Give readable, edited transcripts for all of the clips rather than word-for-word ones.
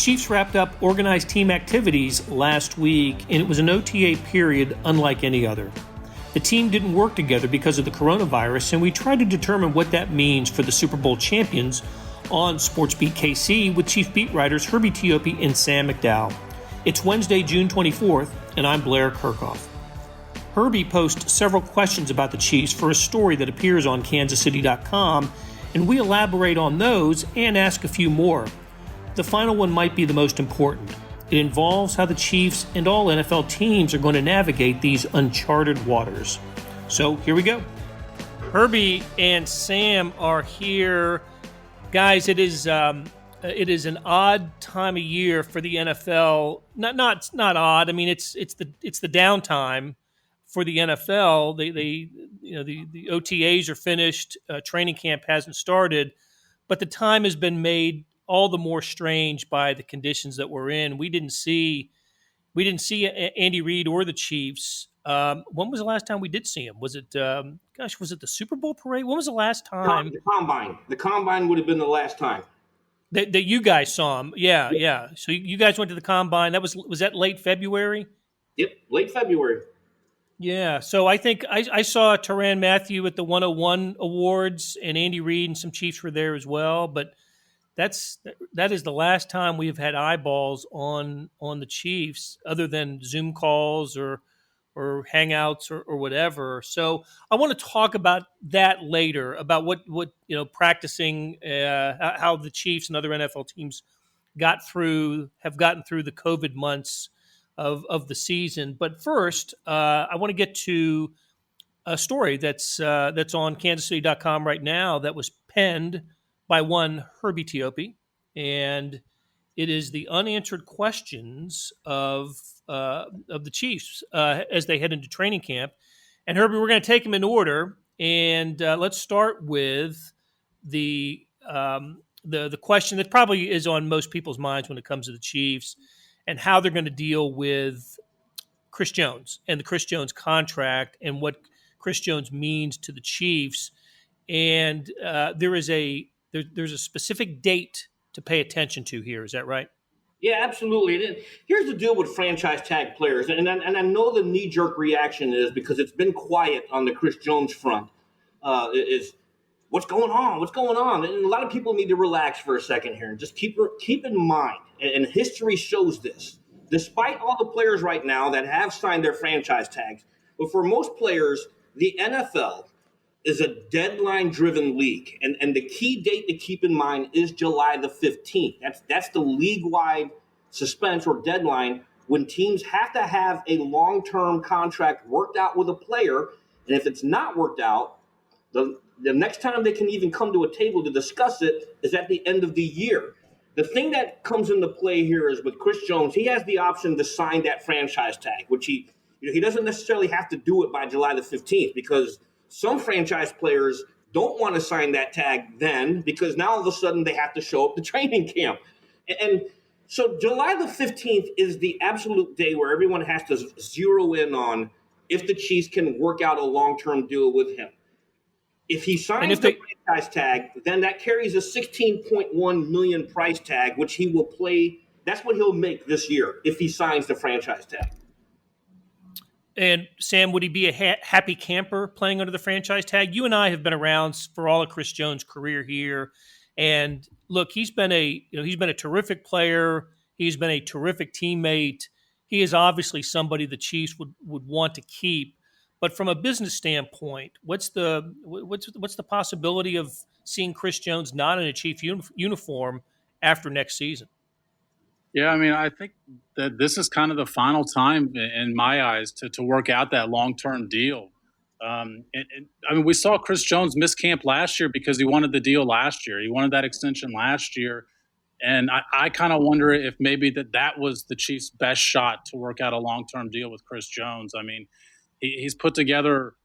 Chiefs wrapped up organized team activities last week, and it was an OTA period unlike any other. The team didn't work together because of the coronavirus, and we tried to determine what that means for the Super Bowl champions on SportsBeat KC with Chiefs beat writers Herbie Teope and Sam McDowell. It's Wednesday, June 24th, and I'm Blair Kerkhoff. Herbie posts several questions about the Chiefs for a story that appears on kansascity.com, and we elaborate on those and ask a few more. The final one might be the most important. It involves how the Chiefs and all NFL teams are going to navigate these uncharted waters. So here we go. Herbie and Sam are here. Guys, it is an odd time of year for the NFL. Not odd. I mean, it's the downtime for the NFL. The OTAs are finished. Training camp hasn't started, but the time has been made all the more strange by the conditions that we're in. We didn't see Andy Reid or the Chiefs. When was the last time we did see him? Was it the Super Bowl parade? When was the last time? The Combine. The Combine would have been the last time that you guys saw him. Yeah. So you guys went to the Combine. Was that late February? Yep, late February. Yeah. So I think I saw Tyrann Mathieu at the 101 Awards, and Andy Reid and some Chiefs were there as well. But that is the last time we have had eyeballs on the Chiefs, other than Zoom calls or hangouts or whatever. So I want to talk about that later, about what practicing, how the Chiefs and other NFL teams have gotten through the COVID months of the season. But first, I want to get to a story that's on kansascity.com right now that was penned by one Herbie Teope, and it is the unanswered questions of the Chiefs as they head into training camp. And Herbie, we're going to take them in order, and let's start with the question that probably is on most people's minds when it comes to the Chiefs and how they're going to deal with Chris Jones and the Chris Jones contract and what Chris Jones means to the Chiefs. And there's a specific date to pay attention to here. Is that right? Yeah, absolutely. Here's the deal with franchise tag players, and I know the knee-jerk reaction is, because it's been quiet on the Chris Jones front, is what's going on? What's going on? And a lot of people need to relax for a second here and just keep in mind, and history shows this, despite all the players right now that have signed their franchise tags, but for most players, the NFL is a deadline-driven league, and the key date to keep in mind is July the 15th. That's the league-wide suspense or deadline when teams have to have a long-term contract worked out with a player, and if it's not worked out, the next time they can even come to a table to discuss it is at the end of the year. The thing that comes into play here is with Chris Jones, he has the option to sign that franchise tag, which he doesn't necessarily have to do it by July the 15th, because some franchise players don't want to sign that tag then, because now all of a sudden they have to show up to training camp. And so July the 15th is the absolute day where everyone has to zero in on if the Chiefs can work out a long-term deal with him. If he signs the franchise tag, then that carries a $16.1 million price tag, which he will play. That's what he'll make this year if he signs the franchise tag. And Sam, would he be a happy camper playing under the franchise tag? You and I have been around for all of Chris Jones' career here, and look, he's been a terrific player. He's been a terrific teammate. He is obviously somebody the Chiefs would want to keep. But from a business standpoint, what's the possibility of seeing Chris Jones not in a Chief uniform after next season? Yeah, I mean, I think that this is kind of the final time in my eyes to work out that long-term deal. I mean, we saw Chris Jones miss camp last year because he wanted the deal last year. He wanted that extension last year. And I kind of wonder if maybe that was the Chiefs' best shot to work out a long-term deal with Chris Jones. I mean, he's put together,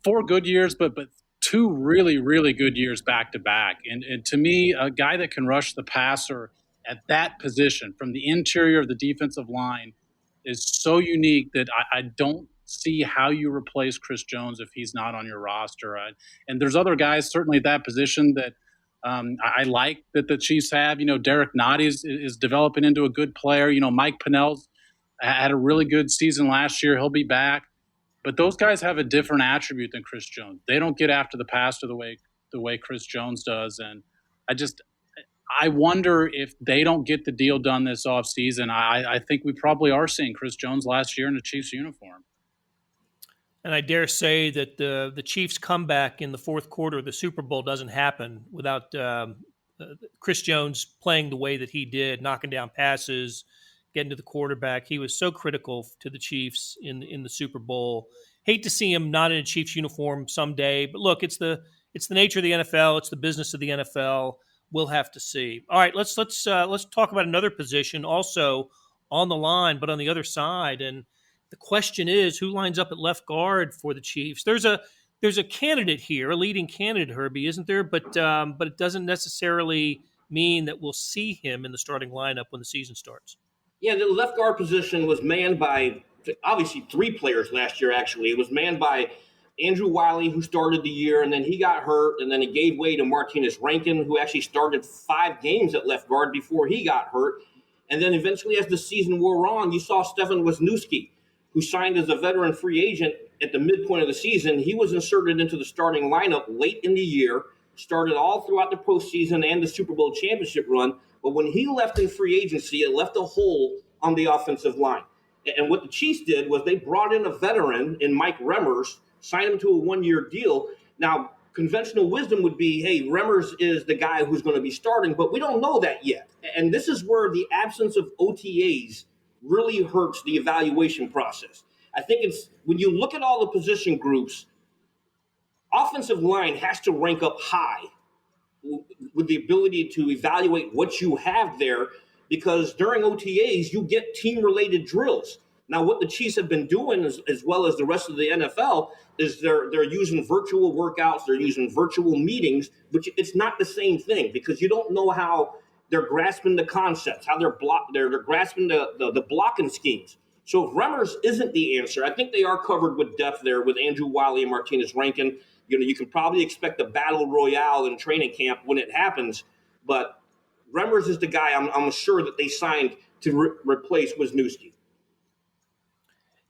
4 good years, but 2 really, really good years back-to-back. And to me, a guy that can rush the passer at that position from the interior of the defensive line is so unique that I don't see how you replace Chris Jones if he's not on your roster. And there's other guys certainly at that position that I like that the Chiefs have, Derek Nottie is developing into a good player. Mike Pennell's had a really good season last year. He'll be back. But those guys have a different attribute than Chris Jones. They don't get after the passer the way Chris Jones does. And I wonder if they don't get the deal done this offseason. I think we probably are seeing Chris Jones last year in a Chiefs uniform. And I dare say that the Chiefs' comeback in the fourth quarter of the Super Bowl doesn't happen without Chris Jones playing the way that he did, knocking down passes, getting to the quarterback. He was so critical to the Chiefs in the Super Bowl. Hate to see him not in a Chiefs uniform someday, but look, it's the nature of the NFL. It's the business of the NFL. We'll have to see. All right, let's talk about another position also on the line, but on the other side. And the question is, who lines up at left guard for the Chiefs? There's a candidate here, a leading candidate, Herbie, isn't there? But it doesn't necessarily mean that we'll see him in the starting lineup when the season starts. Yeah, the left guard position was manned by obviously three players last year, actually. It was manned by Andrew Wiley, who started the year, and then he got hurt, and then it gave way to Martinez Rankin, who actually started 5 games at left guard before he got hurt. And then eventually, as the season wore on, you saw Stefan Wisniewski, who signed as a veteran free agent at the midpoint of the season. He was inserted into the starting lineup late in the year, started all throughout the postseason and the Super Bowl championship run. But when he left in free agency, it left a hole on the offensive line. And what the Chiefs did was they brought in a veteran in Mike Remmers, signed him to a 1-year deal. Now, conventional wisdom would be, hey, Remmers is the guy who's going to be starting, but we don't know that yet. And this is where the absence of OTAs really hurts the evaluation process. I think it's when you look at all the position groups, offensive line has to rank up high with the ability to evaluate what you have there, because during OTAs, you get team-related drills. Now, what the Chiefs have been doing, as well as the rest of the NFL, is they're using virtual workouts, they're using virtual meetings, but it's not the same thing because you don't know how they're grasping the concepts, how they're grasping the blocking schemes. So if Remmers isn't the answer, I think they are covered with depth there with Andrew Wiley and Martinez Rankin. You can probably expect a battle royale in training camp when it happens, but Remmers is the guy I'm sure that they signed to replace Wisniewski.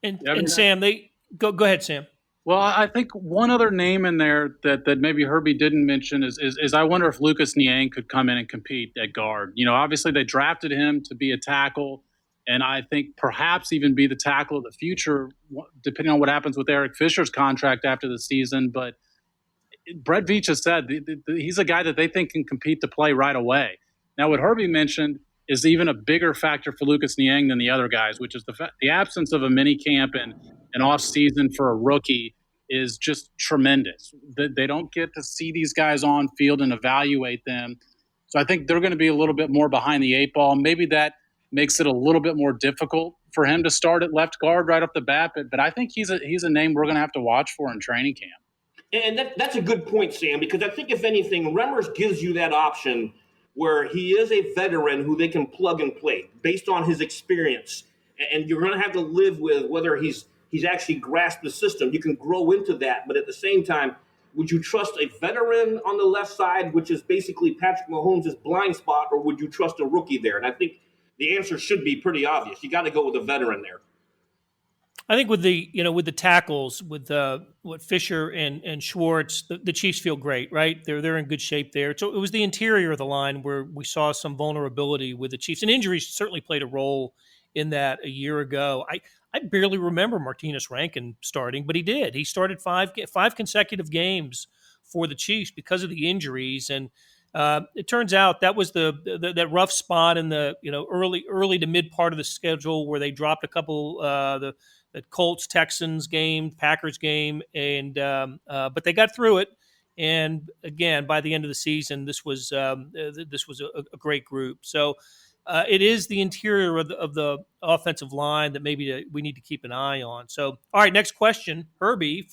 And Sam, they go ahead, Sam. Well, I think one other name in there that maybe Herbie didn't mention is I wonder if Lucas Niang could come in and compete at guard. Obviously they drafted him to be a tackle, and I think perhaps even be the tackle of the future, depending on what happens with Eric Fisher's contract after the season. But Brett Veach has said he's a guy that they think can compete to play right away. Now, what Herbie mentioned is even a bigger factor for Lucas Niang than the other guys, which is the absence of a mini camp and an off season for a rookie is just tremendous. They don't get to see these guys on field and evaluate them. So I think they're going to be a little bit more behind the 8 ball. Maybe that makes it a little bit more difficult for him to start at left guard right off the bat. But I think he's a name we're going to have to watch for in training camp. And that's a good point, Sam, because I think if anything, Remmers gives you that option where he is a veteran who they can plug and play based on his experience. And you're going to have to live with whether he's actually grasped the system. You can grow into that. But at the same time, would you trust a veteran on the left side, which is basically Patrick Mahomes' blind spot, or would you trust a rookie there? And I think the answer should be pretty obvious. You got to go with a veteran there. I think with the tackles, with what Fisher and Schwartz, the Chiefs feel great, right? They're in good shape there. So it was the interior of the line where we saw some vulnerability with the Chiefs, and injuries certainly played a role in that a year ago. I barely remember Martinez Rankin starting, but he did. He started five consecutive games for the Chiefs because of the injuries, and it turns out that was that rough spot in the early to mid part of the schedule where they dropped a couple the Colts Texans game, Packers game, and but they got through it. And again, by the end of the season, this was a great group. So it is the interior of the offensive line that maybe we need to keep an eye on. So, all right, next question, Herbie.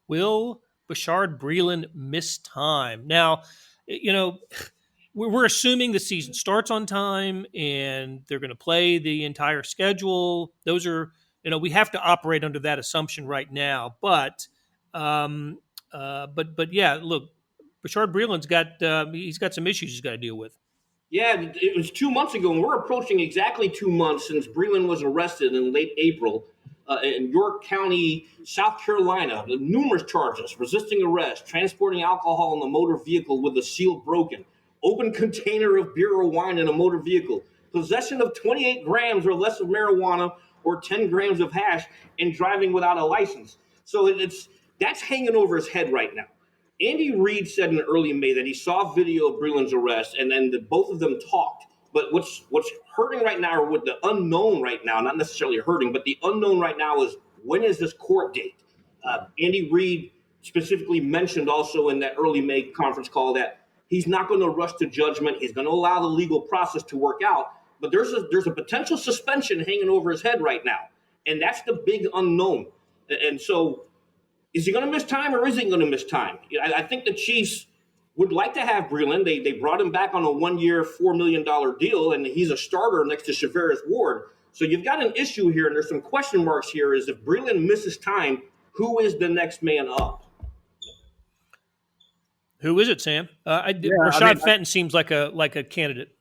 Will Bashard Breeland miss time? Now, we're assuming the season starts on time and they're going to play the entire schedule. Those are, we have to operate under that assumption right now. But yeah, look, Bashard Breeland's got he's got some issues he's got to deal with. Yeah, it was 2 months ago, and we're approaching exactly 2 months since Breland was arrested in late April in York County, South Carolina. Numerous charges: resisting arrest, transporting alcohol in a motor vehicle with the seal broken, open container of beer or wine in a motor vehicle, possession of 28 grams or less of marijuana or 10 grams of hash, and driving without a license. So that's hanging over his head right now. Andy Reid said in early May that he saw video of Breland's arrest, and then both of them talked. But what's hurting right now, or what the unknown right now, not necessarily hurting, but the unknown right now is, when is this court date? Andy Reid specifically mentioned also in that early May conference call that he's not going to rush to judgment. He's going to allow the legal process to work out. But there's a potential suspension hanging over his head right now, and that's the big unknown. And so, is he going to miss time, or is he going to miss time? I think the Chiefs would like to have Breland. They brought him back on a 1-year, $4 million deal, and he's a starter next to Charvarius Ward. So you've got an issue here, and there's some question marks here. Is if Breland misses time, who is the next man up? Who is it, Sam? Rashad Fenton seems like a candidate.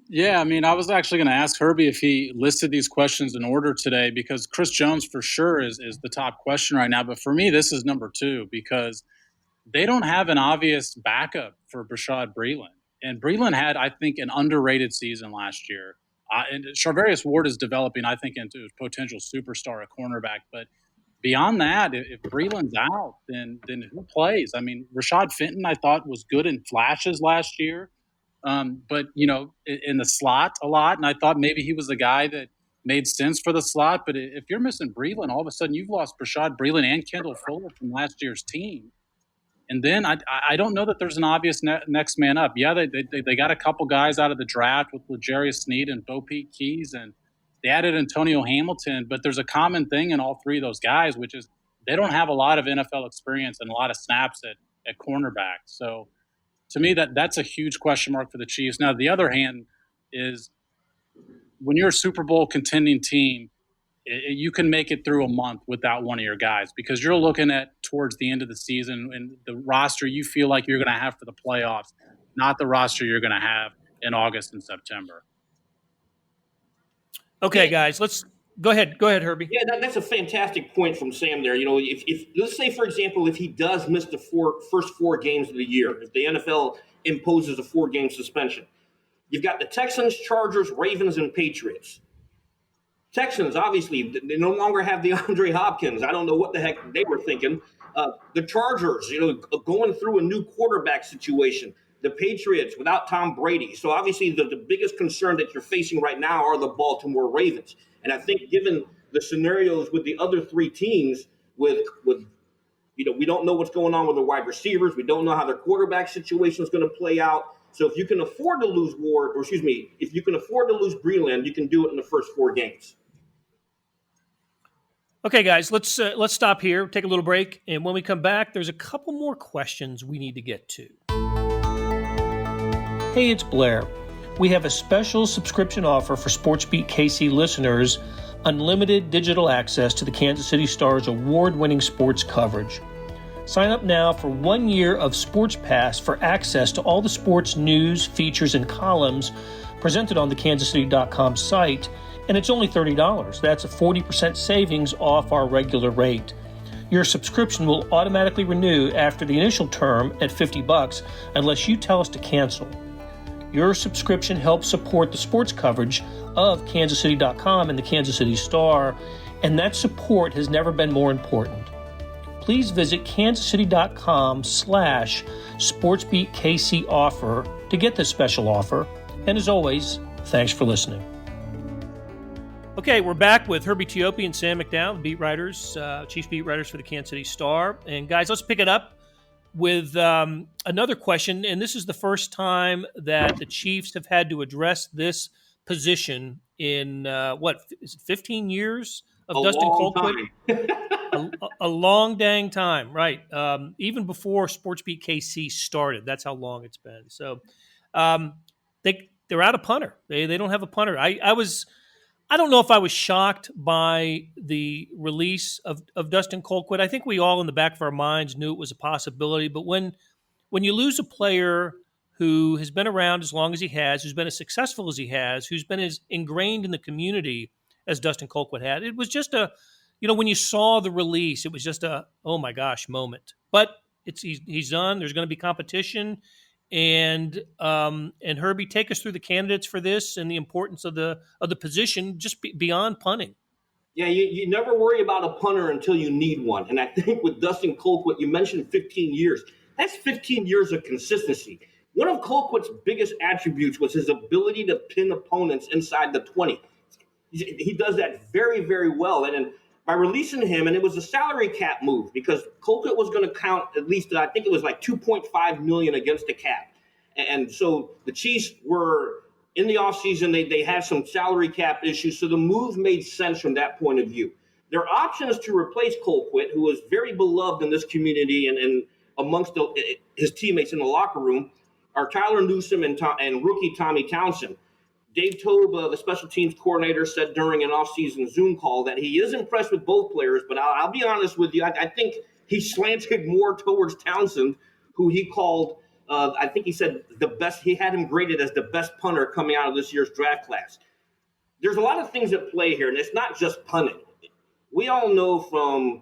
Yeah, I mean, I was actually going to ask Herbie if he listed these questions in order today, because Chris Jones for sure is the top question right now. But for me, this is number 2, because they don't have an obvious backup for Bashad Breeland. And Breeland had, I think, an underrated season last year. And Charvarius Ward is developing, I think, into a potential superstar at cornerback. But beyond that, if Breeland's out, then who plays? I mean, Rashad Fenton, I thought, was good in flashes last year. But, in the slot a lot. And I thought maybe he was the guy that made sense for the slot. But if you're missing Breeland, all of a sudden you've lost Bashad Breeland and Kendall Fuller from last year's team. And then I don't know that there's an obvious next man up. Yeah, they got a couple guys out of the draft with L'Jarius Sneed and Bo Peep Keys, and they added Antonio Hamilton. But there's a common thing in all three of those guys, which is they don't have a lot of NFL experience and a lot of snaps at cornerback. So to me, that's a huge question mark for the Chiefs. Now, the other hand is when you're a Super Bowl contending team, you can make it through a month without one of your guys, because you're looking at towards the end of the season and the roster you feel like you're going to have for the playoffs, not the roster you're going to have in August and September. Okay, guys, let's go ahead. Go ahead, Herbie. Yeah, that's a fantastic point from Sam there. If let's say, for example, if he does miss the first 4 games of the year, if the NFL imposes a 4-game suspension, you've got the Texans, Chargers, Ravens, and Patriots. Texans, obviously, they no longer have DeAndre Hopkins. I don't know what the heck they were thinking. The Chargers, going through a new quarterback situation. The Patriots without Tom Brady. So obviously the biggest concern that you're facing right now are the Baltimore Ravens. And I think given the scenarios with the other 3 teams, with we don't know what's going on with the wide receivers. We don't know how their quarterback situation is going to play out. So if you can afford to lose if you can afford to lose Breeland, you can do it in the first 4 games. Okay, guys, let's stop here, take a little break, and when we come back, there's a couple more questions we need to get to. Hey, it's Blair. We have a special subscription offer for SportsBeat KC listeners, unlimited digital access to the Kansas City Star's award-winning sports coverage. Sign up now for 1 year of Sports Pass for access to all the sports news, features, and columns presented on the kansascity.com site, and it's only $30. That's a 40% savings off our regular rate. Your subscription will automatically renew after the initial term at $50 unless you tell us to cancel. Your subscription helps support the sports coverage of kansascity.com and the Kansas City Star, and that support has never been more important. Please visit kansascity.com/SportsBeatKC offer to get this special offer. And as always, thanks for listening. Okay, we're back with Herbie Teope and Sam McDowell, beat writers, Chiefs beat writers for the Kansas City Star. And guys, let's pick it up with another question. And this is the first time that the Chiefs have had to address this position in, 15 years of Dustin Colquitt? A long dang time, right? Even before SportsBeat KC started, that's how long it's been. So they're out of punter. They don't have a punter. I don't know if I was shocked by the release of Dustin Colquitt. I think we all in the back of our minds knew it was a possibility. But when when you lose a player who has been around as long as he has, who's been as successful as he has, who's been as ingrained in the community as Dustin Colquitt had, it was just when you saw the release, it was just a, oh my gosh moment. But he's done. There's going to be competition. And Herbie, take us through the candidates for this and the importance of the position just beyond punting. Yeah, you never worry about a punter until you need one. And I think with Dustin Colquitt, you mentioned 15 years. That's 15 years of consistency. One of Colquitt's biggest attributes was his ability to pin opponents inside the 20. He does that very, very well. And by releasing him, and it was a salary cap move because Colquitt was going to count at least, I think it was like $2.5 million against the cap. And so the Chiefs were in the offseason, they had some salary cap issues. So the move made sense from that point of view. Their options to replace Colquitt, who was very beloved in this community and amongst his teammates in the locker room, are Tyler Newsome and rookie Tommy Townsend. Dave Tobe, the special teams coordinator, said during an offseason Zoom call that he is impressed with both players, but I'll be honest with you, I think he slanted more towards Townsend, who he called, I think he said the best, he had him graded as the best punter coming out of this year's draft class. There's a lot of things at play here, and it's not just punting. We all know from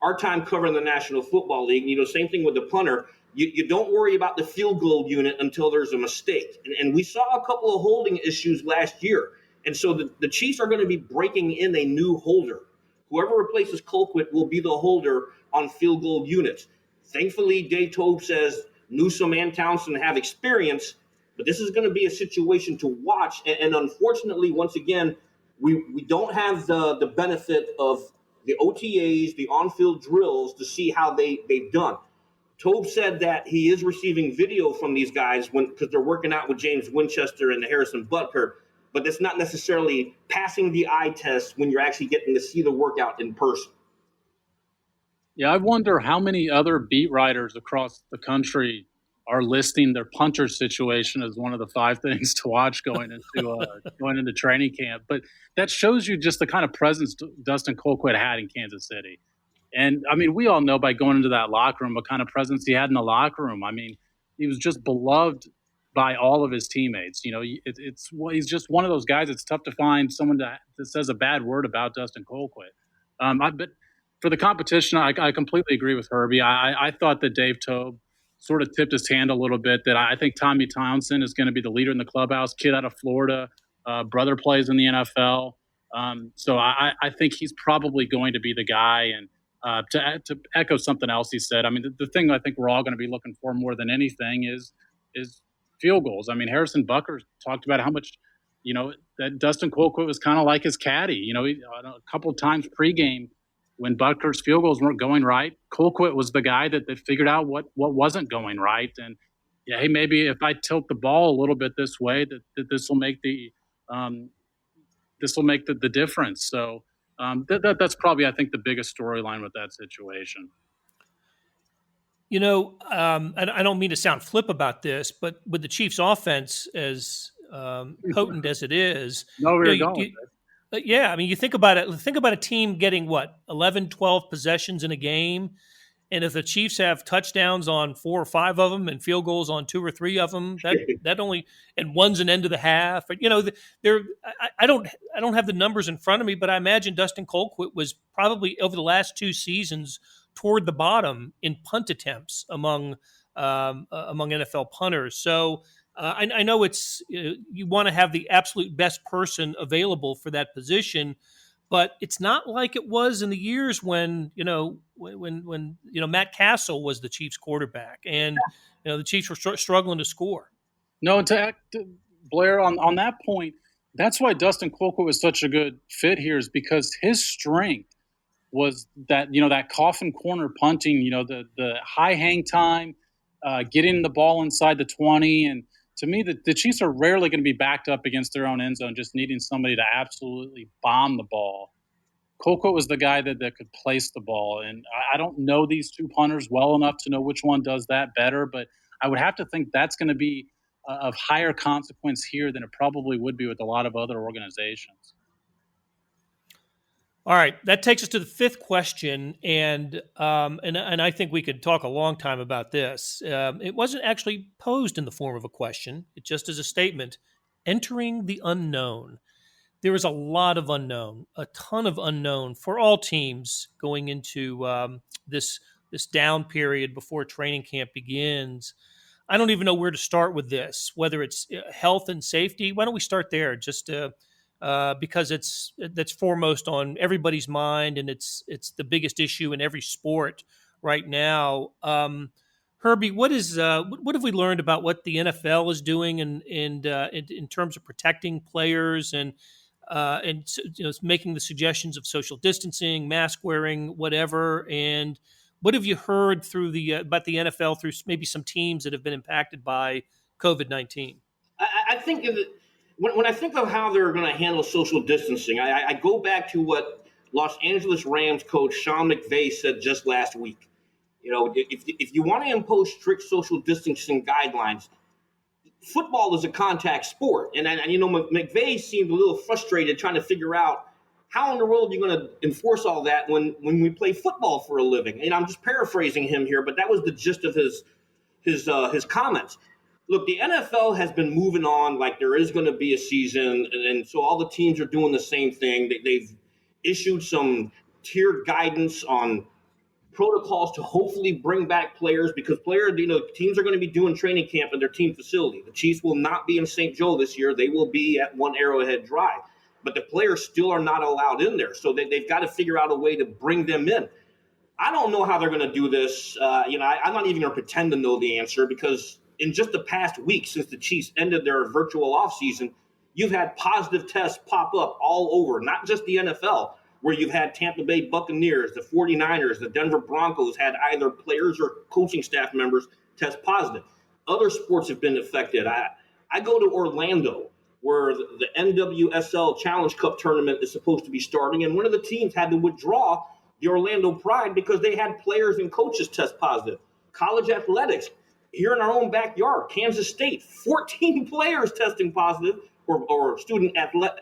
our time covering the National Football League, same thing with the punter, you don't worry about the field goal unit until there's a mistake. And we saw a couple of holding issues last year. And so the Chiefs are going to be breaking in a new holder. Whoever replaces Colquitt will be the holder on field goal units. Thankfully, Dave Tobe says Newsome and Townsend have experience, but this is going to be a situation to watch. And unfortunately, once again, we don't have the benefit of the OTAs, the on-field drills to see how they've done. Tobe said that he is receiving video from these guys because they're working out with James Winchester and the Harrison Butker, but that's not necessarily passing the eye test when you're actually getting to see the workout in person. Yeah, I wonder how many other beat writers across the country are listing their punter situation as one of the 5 things to watch going into training camp. But that shows you just the kind of presence Dustin Colquitt had in Kansas City. And, I mean, we all know by going into that locker room what kind of presence he had in the locker room. I mean, he was just beloved by all of his teammates. He's just one of those guys. It's tough to find someone that says a bad word about Dustin Colquitt. But for the competition, I completely agree with Herbie. I thought that Dave Tobe sort of tipped his hand a little bit, that I think Tommy Townsend is going to be the leader in the clubhouse, kid out of Florida, brother plays in the NFL. So I think he's probably going to be the guy. And to echo something else he said, I mean, the thing I think we're all going to be looking for more than anything is field goals. I mean, Harrison Butker talked about how much, that Dustin Colquitt was kind of like his caddy. A couple of times pregame when Butker's field goals weren't going right, Colquitt was the guy that figured out what wasn't going right. And yeah, hey, maybe if I tilt the ball a little bit this way, that this will make the difference. So that's probably, I think, the biggest storyline with that situation. I don't mean to sound flip about this, but with the Chiefs' offense as potent as it is, yeah, I mean, you think about it. Think about a team getting 11, 12 possessions in a game, and if the Chiefs have touchdowns on 4 or 5 of them and field goals on 2 or 3 of them, that only, and one's an end of the half. I don't have the numbers in front of me, but I imagine Dustin Colquitt was probably over the last 2 seasons toward the bottom in punt attempts among NFL punters. So I know it's you want to have the absolute best person available for that position, but it's not like it was in the years when Matt Castle was the Chiefs quarterback and the Chiefs were struggling to score. No, Blair, on that point, that's why Dustin Colquitt was such a good fit here, is because his strength was that that coffin corner punting, the high hang time, getting the ball inside the 20. And to me, the Chiefs are rarely going to be backed up against their own end zone, just needing somebody to absolutely bomb the ball. Colquitt was the guy that could place the ball. And I don't know these 2 punters well enough to know which one does that better, but I would have to think that's going to be of higher consequence here than it probably would be with a lot of other organizations. All right, that takes us to the fifth question, and I think we could talk a long time about this. It wasn't actually posed in the form of a question; it just is a statement. Entering the unknown. There is a lot of unknown, a ton of unknown for all teams going into this down period before training camp begins. I don't even know where to start with this. Whether it's health and safety, why don't we start there? Just because that's foremost on everybody's mind, and it's the biggest issue in every sport right now. Herbie, what have we learned about what the NFL is doing in terms of protecting players and making the suggestions of social distancing, mask wearing, whatever? And what have you heard through about the NFL through maybe some teams that have been impacted by COVID-19? I think when I think of how they're going to handle social distancing, I go back to what Los Angeles Rams coach Sean McVay said just last week. If you want to impose strict social distancing guidelines, football is a contact sport. And McVay seemed a little frustrated trying to figure out how in the world you're going to enforce all that when we play football for a living. And I'm just paraphrasing him here, but that was the gist of his comments. Look, the NFL has been moving on like there is going to be a season, and so all the teams are doing the same thing. They've issued some tiered guidance on protocols to hopefully bring back players because teams are going to be doing training camp in their team facility. The Chiefs will not be in St. Joe this year. They will be at One Arrowhead Drive. But the players still are not allowed in there. So they've got to figure out a way to bring them in. I don't know how they're going to do this. I'm not even going to pretend to know the answer because in just the past week since the Chiefs ended their virtual offseason, you've had positive tests pop up all over, not just the NFL, where you've had Tampa Bay Buccaneers, the 49ers, the Denver Broncos had either players or coaching staff members test positive. Other sports have been affected. I go to Orlando, where the NWSL Challenge Cup tournament is supposed to be starting, and one of the teams had to withdraw the Orlando Pride because they had players and coaches test positive. College athletics, here in our own backyard, Kansas State, 14 players testing positive, or student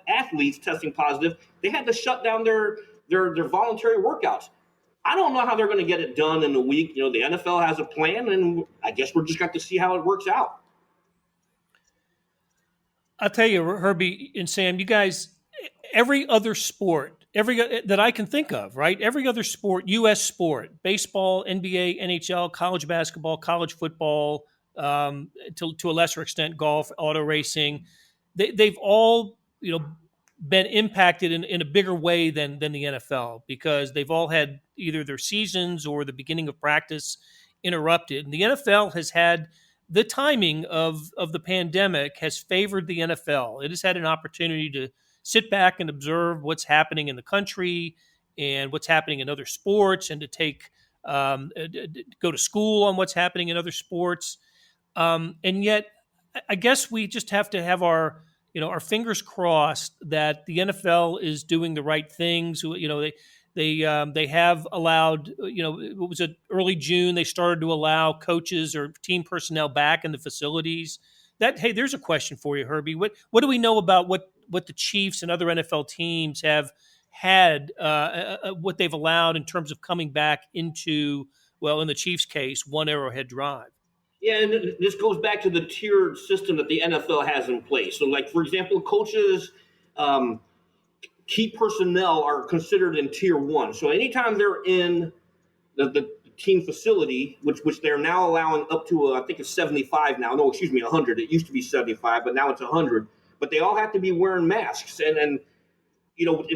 athletes testing positive. They had to shut down their voluntary workouts. I don't know how they're going to get it done in a week. The NFL has a plan, and I guess we're just got to see how it works out. I'll tell you, Herbie and Sam, you guys, every other sport, that I can think of, right? Every other sport, U.S. sport, baseball, NBA, NHL, college basketball, college football, to a lesser extent, golf, auto racing, they've all, been impacted in a bigger way than the NFL because they've all had either their seasons or the beginning of practice interrupted. And the NFL has had the timing of the pandemic has favored the NFL. It has had an opportunity to sit back and observe what's happening in the country and what's happening in other sports, and to take go to school on what's happening in other sports. And yet, I guess we just have to have our fingers crossed that the NFL is doing the right things. They have allowed, it was early June, they started to allow coaches or team personnel back in the facilities. Hey, there's a question for you, Herbie. What do we know about what the Chiefs and other NFL teams have had, what they've allowed in terms of coming back into, well, in the Chiefs' case, One Arrowhead Drive? Yeah, and this goes back to the tiered system that the NFL has in place. So, like, for example, coaches, key personnel are considered in tier one. So anytime they're in the team facility, which they're now allowing up to, I think it's 75 now. No, excuse me, 100. It used to be 75, but now it's 100. But they all have to be wearing masks. And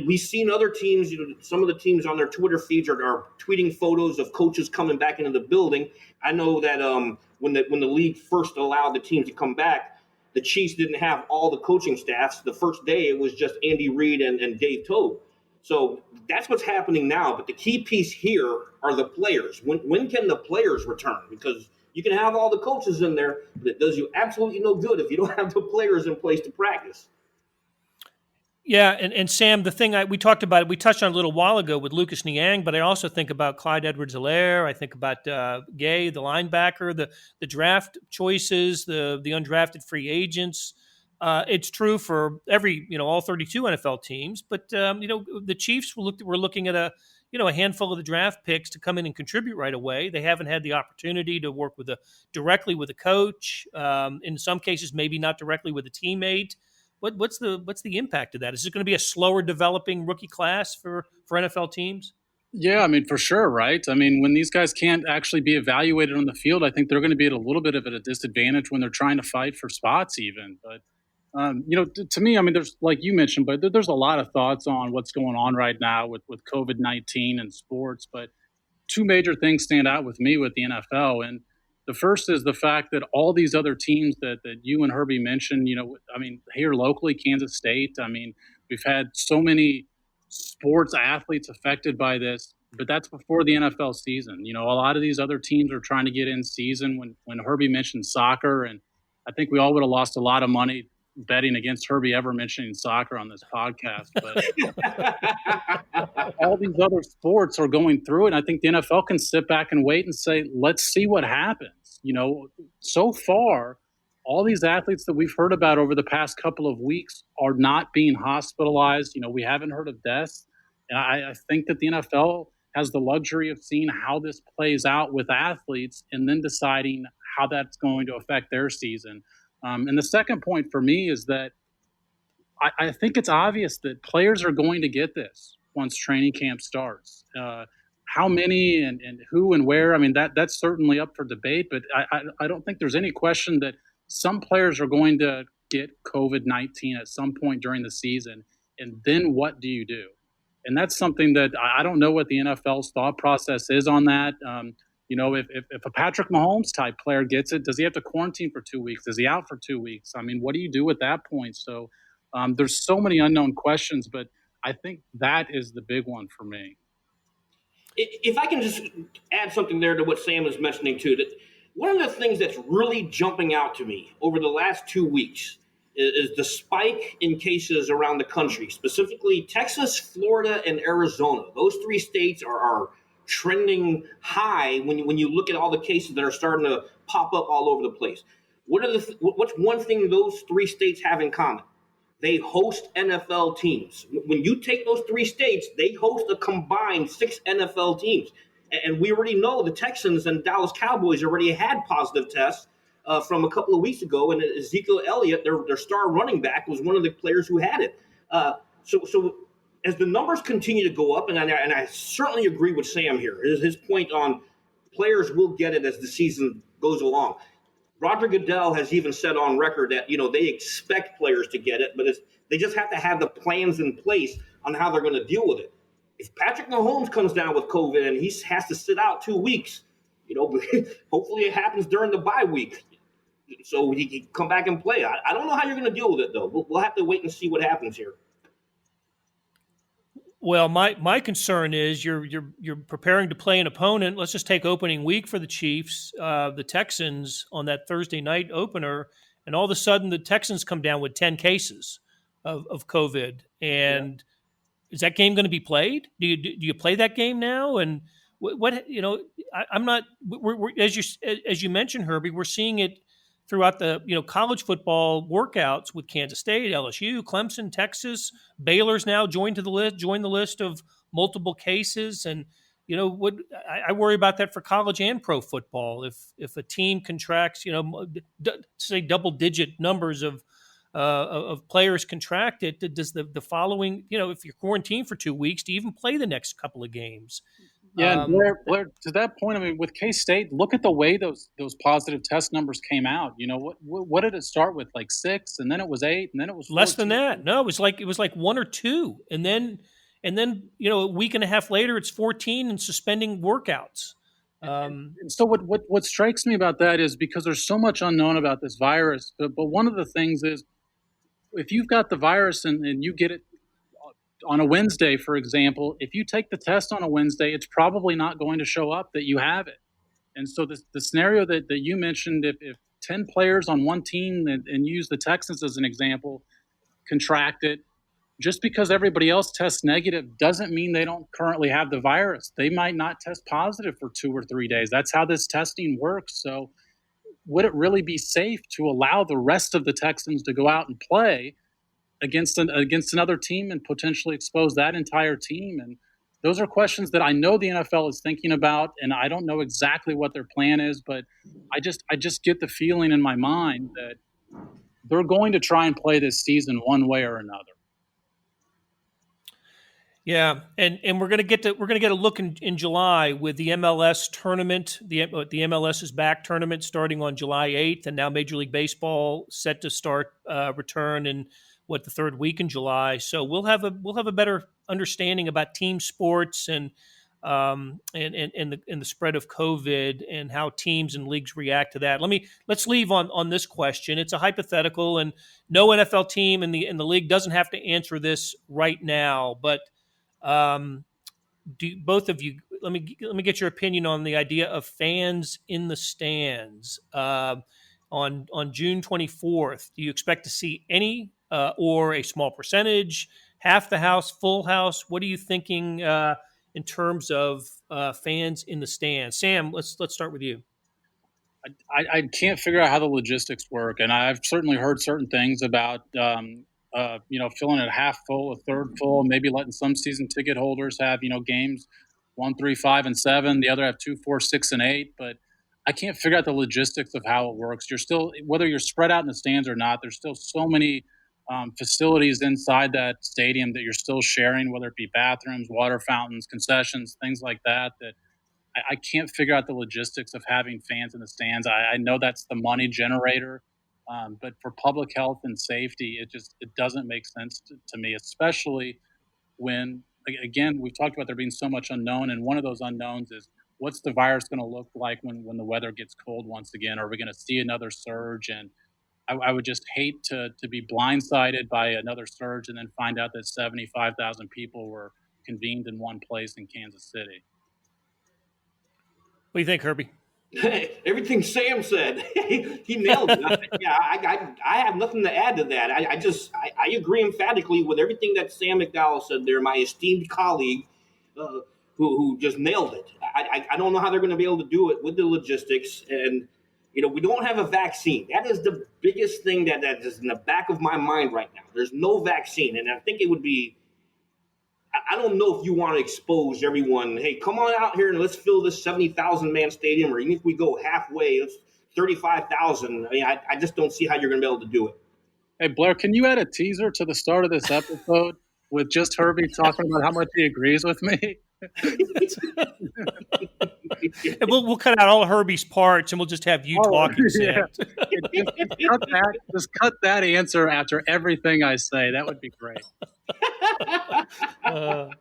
we've seen other teams, some of the teams on their Twitter feeds are tweeting photos of coaches coming back into the building. I know that when the league first allowed the teams to come back, the Chiefs didn't have all the coaching staffs. The first day, it was just Andy Reid and Dave Tobe. So that's what's happening now. But the key piece here are the players. When can the players return? Because you can have all the coaches in there, but it does you absolutely no good if you don't have the players in place to practice. Yeah, and Sam, the thing we talked about it, we touched on a little while ago with Lucas Niang, but I also think about Clyde Edwards-Helaire. I think about Gay, the linebacker, the draft choices, the undrafted free agents, It's true for all 32 NFL teams, but the Chiefs were looking at a handful of the draft picks to come in and contribute right away. They haven't had the opportunity to work directly with a coach. In some cases, maybe not directly with a teammate. What's the impact of that? Is it going to be a slower developing rookie class for NFL teams? Yeah, I mean, for sure, right? I mean, when these guys can't actually be evaluated on the field, I think they're going to be at a little bit of a disadvantage when they're trying to fight for spots, even. But to me, I mean, there's like you mentioned, but there's a lot of thoughts on what's going on right now with COVID-19 and sports. But two major things stand out with me with the NFL, and the first is the fact that all these other teams that you and Herbie mentioned, I mean, here locally, Kansas State. I mean, we've had so many sports athletes affected by this, but that's before the NFL season. A lot of these other teams are trying to get in season. When Herbie mentioned soccer, and I think we all would have lost a lot of money betting against Herbie ever mentioning soccer on this podcast, but all these other sports are going through it. And I think the NFL can sit back and wait and say, let's see what happens. So far, all these athletes that we've heard about over the past couple of weeks are not being hospitalized. We haven't heard of deaths. And I think that the NFL has the luxury of seeing how this plays out with athletes and then deciding how that's going to affect their season. And the second point for me is that I think it's obvious that players are going to get this once training camp starts. How many and who and where, I mean, that's certainly up for debate, but I don't think there's any question that some players are going to get COVID-19 at some point during the season. And then what do you do? And that's something that I don't know what the NFL's thought process is on that. If a Patrick Mahomes type player gets it, does he have to quarantine for 2 weeks? Is he out for 2 weeks? I mean, what do you do at that point? So there's so many unknown questions, but I think that is the big one for me. If I can just add something there to what Sam is mentioning too, that one of the things that's really jumping out to me over the last 2 weeks is the spike in cases around the country, specifically Texas, Florida, and Arizona. Those three states are trending high when you look at all the cases that are starting to pop up all over the place. What's one thing those three states have in common? They host NFL teams. When you take those three states, they host a combined 6 NFL teams. And we already know the Texans and Dallas Cowboys already had positive tests from a couple of weeks ago. And Ezekiel Elliott, their star running back, was one of the players who had it. So as the numbers continue to go up, and I certainly agree with Sam here, his point on players will get it as the season goes along. Roger Goodell has even said on record that, they expect players to get it, but they just have to have the plans in place on how they're going to deal with it. If Patrick Mahomes comes down with COVID and he has to sit out 2 weeks, hopefully it happens during the bye week so he can come back and play. I don't know how you're going to deal with it, though. We'll have to wait and see what happens here. Well, my concern is you're preparing to play an opponent. Let's just take opening week for the Chiefs, the Texans on that Thursday night opener, and all of a sudden the Texans come down with 10 cases of COVID. And is that game going to be played? Do you play that game now? And I'm not. We're, as you mentioned, Herbie, we're seeing it throughout the college football workouts with Kansas State, LSU, Clemson, Texas. Baylor's now joined the list of multiple cases, and I worry about that for college and pro football. If a team contracts, say double-digit numbers of players contract it, does the following, if you're quarantined for 2 weeks, do you even play the next couple of games? Yeah, and Blair, to that point, I mean, with K-State, look at the way those positive test numbers came out. What did it start with? Like 6, and then it was 8, and then it was 14. Less than that. No, it was like 1 or 2, and then a week and a half later, it's 14 and suspending workouts. And so what strikes me about that is because there's so much unknown about this virus, but one of the things is if you've got the virus and you get it on a Wednesday, for example, if you take the test on a Wednesday, it's probably not going to show up that you have it. And so the scenario that you mentioned, if 10 players on one team, and use the Texans as an example, contract it, just because everybody else tests negative doesn't mean they don't currently have the virus. They might not test positive for 2 or 3 days. That's how this testing works. So would it really be safe to allow the rest of the Texans to go out and play against another team and potentially expose that entire team? And those are questions that I know the NFL is thinking about, and I don't know exactly what their plan is, but I just get the feeling in my mind that they're going to try and play this season one way or another. Yeah, and we're gonna get a look in July with the MLS tournament. The MLS is back tournament starting on July 8th, and now Major League Baseball set to start return in the third week in July. So we'll have a better understanding about team sports and the spread of COVID and how teams and leagues react to that. Let's leave on this question. It's a hypothetical, and no NFL team in the league doesn't have to answer this right now, but do both of you let me get your opinion on the idea of fans in the stands on June 24th. Do you expect to see any or a small percentage, half the house, full house? What are you thinking in terms of fans in the stands? Sam, let's start with you. I can't figure out how the logistics work, and I've certainly heard certain things about filling it half full, a third full, maybe letting some season ticket holders have games 1, 3, 5, and 7. The other have 2, 4, 6, and 8. But I can't figure out the logistics of how it works. You're still, whether you're spread out in the stands or not, there's still so many facilities inside that stadium that you're still sharing, whether it be bathrooms, water fountains, concessions, things like that. That I can't figure out the logistics of having fans in the stands. I know that's the money generator, but for public health and safety, it doesn't make sense to me, especially when, again, we've talked about there being so much unknown, and one of those unknowns is what's the virus going to look like when the weather gets cold once again? Are we going to see another surge? And I would just hate to be blindsided by another surge and then find out that 75,000 people were convened in one place in Kansas City. What do you think, Herbie? Everything Sam said, he nailed it. I have nothing to add to that. I agree emphatically with everything that Sam McDowell said there, my esteemed colleague, who just nailed it. I don't know how they're going to be able to do it with the logistics, and we don't have a vaccine. That is the biggest thing that is in the back of my mind right now. There's no vaccine, and I think it would be. I don't know if you want to expose everyone. Hey, come on out here and let's fill this 70,000 man stadium, or even if we go halfway, it's 35,000. I mean, I just don't see how you're going to be able to do it. Hey, Blair, can you add a teaser to the start of this episode with just Herbie talking about how much he agrees with me? And we'll cut out all of Herbie's parts, and we'll just have you talking. Yeah. Just cut that answer after everything I say. That would be great. All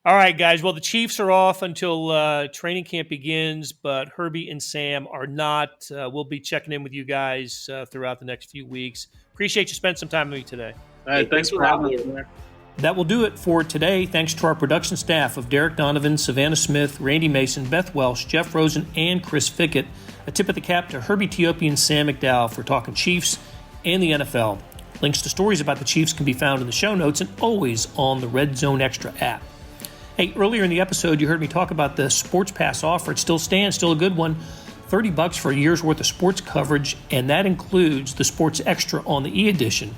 right, guys. Well, the Chiefs are off until training camp begins, but Herbie and Sam are not. We'll be checking in with you guys throughout the next few weeks. Appreciate you spending some time with me today. Thanks for having me, Blair. That will do it for today. Thanks to our production staff of Derek Donovan, Savannah Smith, Randy Mason, Beth Welsh, Jeff Rosen, and Chris Fickett. A tip of the cap to Herbie Teope and Sam McDowell for talking Chiefs and the NFL. Links to stories about the Chiefs can be found in the show notes and always on the Red Zone Extra app. Hey, earlier in the episode, you heard me talk about the Sports Pass offer. It still stands, still a good one. $30 for a year's worth of sports coverage, and that includes the Sports Extra on the e-edition.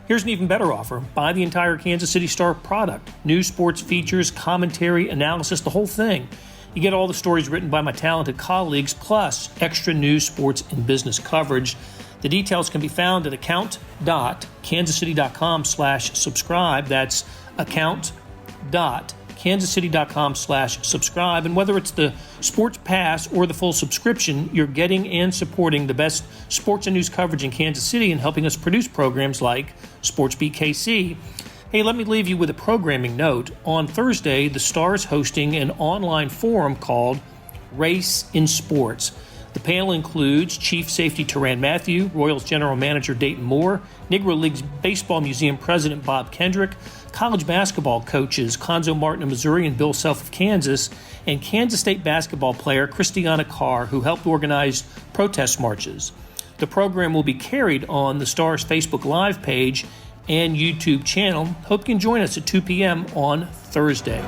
Here's an even better offer. Buy the entire Kansas City Star product. News, sports, features, commentary, analysis, the whole thing. You get all the stories written by my talented colleagues, plus extra news, sports, and business coverage. The details can be found at account.kansascity.com/subscribe. That's account.kansascity.com/subscribe. And whether it's the Sports Pass or the full subscription, you're getting and supporting the best sports and news coverage in Kansas City and helping us produce programs like SportsBeat KC. Hey, let me leave you with a programming note. On Thursday, the Star is hosting an online forum called Race in Sports. The panel includes Chief Safety Tyrann Mathieu, Royals General Manager Dayton Moore, Negro Leagues Baseball Museum President Bob Kendrick, college basketball coaches Konzo Martin of Missouri and Bill Self of Kansas, and Kansas State basketball player Christiana Carr, who helped organize protest marches. The program will be carried on the Star's Facebook Live page and YouTube channel. Hope you can join us at 2 p.m. on Thursday.